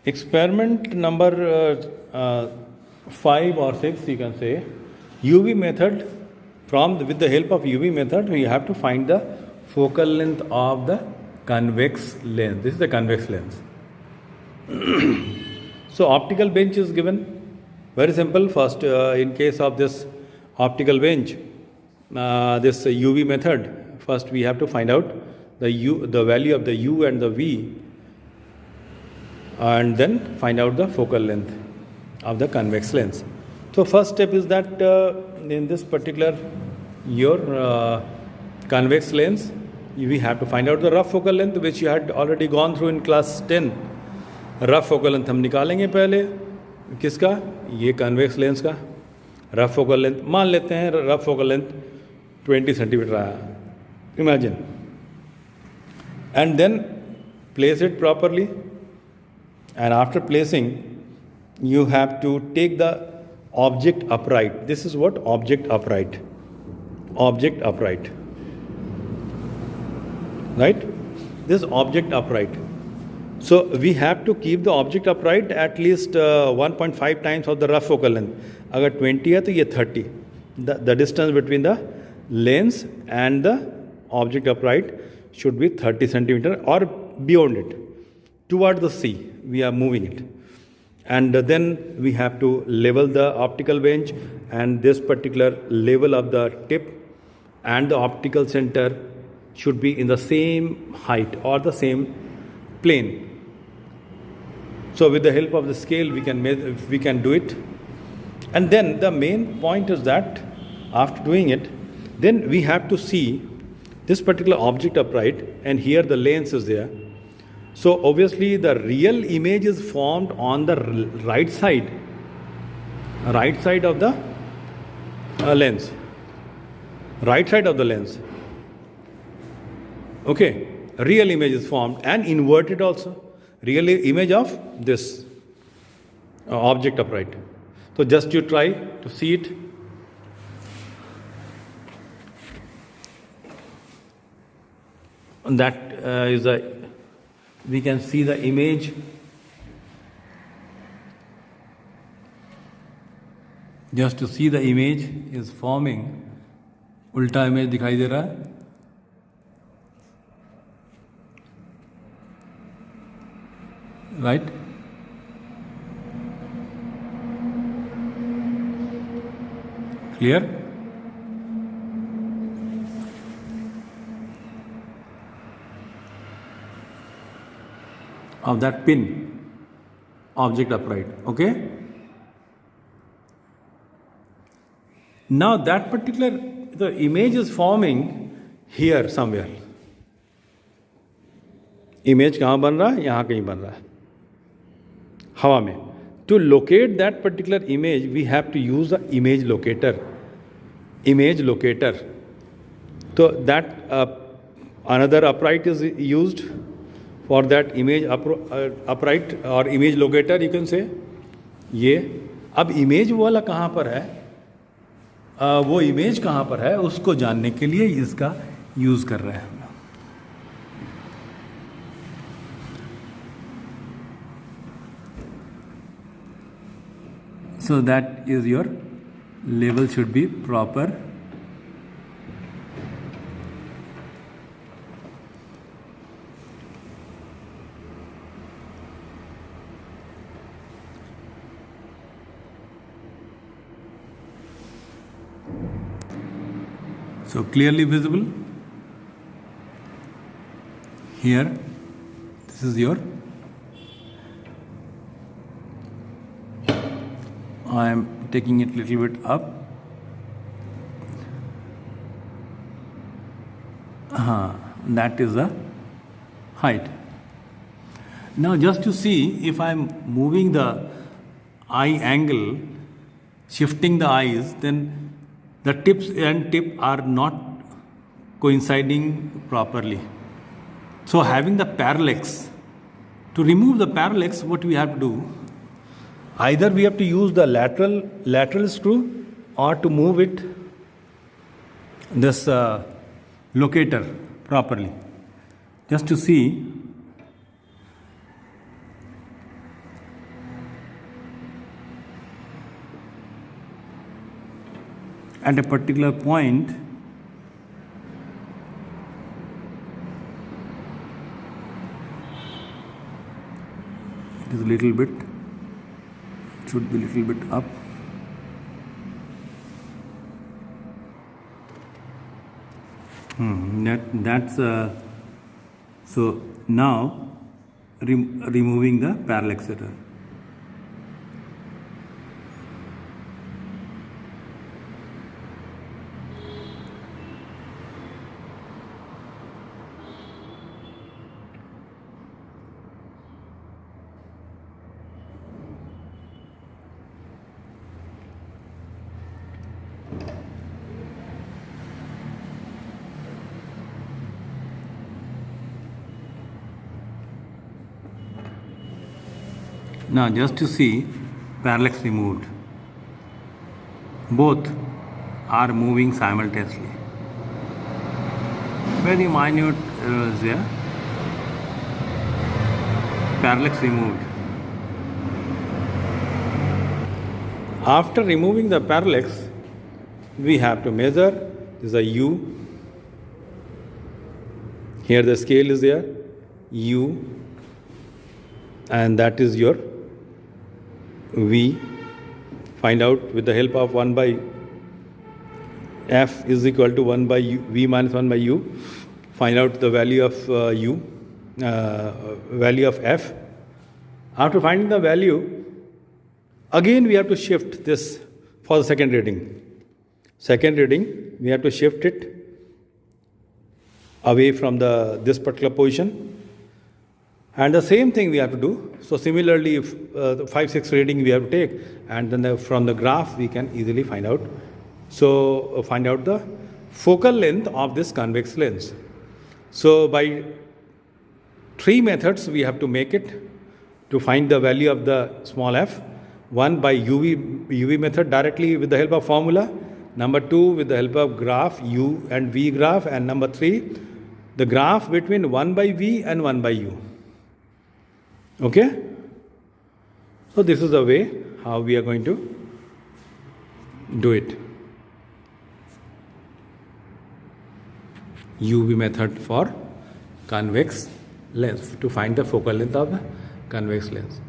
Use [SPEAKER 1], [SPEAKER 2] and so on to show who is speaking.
[SPEAKER 1] Experiment number 5 or 6, you can say, UV method. With the help of UV method, we have to find the focal length of the convex lens. This is the convex lens. So optical bench is given. Very simple. First, in case of this optical bench, this UV method, first we have to find out the value of the U and the V, and then find out the focal length of the convex lens. So first step is that in this particular your convex lens, we have to find out the rough focal length, which you had already gone through in class 10. Rough focal length हम निकालेंगे पहले किसका, ये convex lens का rough focal length मान लेते हैं. रफ फोकल लेंथ 20 सेंटीमीटर आया, imagine, and then place it properly. And after placing, you have to take the object upright. This is what object upright. Object upright. Right? This object upright. So we have to keep the object upright at least 1.5 times of the rough focal length. अगर 20 है तो ये 30. The distance between the lens and the object upright should be 30 centimeter or beyond it. Toward the sea, we are moving it. And then we have to level the optical bench, and this particular level of the tip and the optical center should be in the same height or the same plane. So with the help of the scale, we can do it. And then the main point is that after doing it, then we have to see this particular object upright, and here the lens is there. So obviously the real image is formed on the right side of the lens. Right side of the lens. Okay, real image is formed, and inverted also. Real image of this object upright. So just you try to see it. And that we can see the image. Just to see the image is forming. उल्टा image दिखाई दे रहा है. Right? Clear? Of that pin, object upright. Okay? Now that particular, the image is forming here somewhere. Image कहाँ बन रहा है? यहाँ कहीं बन रहा है, हवा में. To locate that particular image, we have to use the image locator. Image locator. So that another upright is used for that image upright or image locator, you can say. ये अब इमेज वाला कहाँ पर है, वो image कहाँ पर है, उसको जानने के लिए इसका यूज़ कर रहे हैं. So that is your level should be proper. So clearly visible. Here, this is your, I am taking it a little bit up. That is the height. Now just to see if I am moving the eye angle, shifting the eyes, then the tips and tip are not coinciding properly. So having the parallax, to remove the parallax, what we have to do, either we have to use the lateral screw, or to move it, this locator properly. Just to see, at a particular point, it is a little bit, should be a little bit up. That's so now removing the parallax error. Now just to see parallax removed, both are moving simultaneously. Very minute errors there. Parallax removed. After removing the parallax, we have to measure. This is a U. Here the scale is there, U, and that is your V. Find out with the help of 1 by F is equal to 1 by U, V minus 1 by U. Find out the value of U, value of F. After finding the value, again we have to shift this for the second reading. Second reading, we have to shift it away from this particular position. And the same thing we have to do. So similarly, if 5-6 reading we have to take, and then from the graph we can easily find out. So find out the focal length of this convex lens. So by 3 methods we have to make it to find the value of the small f. 1 by UV method directly with the help of formula. Number 2 with the help of graph, U and V graph. And number 3, the graph between 1 by V and 1 by U. Okay? So this is the way how we are going to do it. UV method for convex lens, to find the focal length of the convex lens.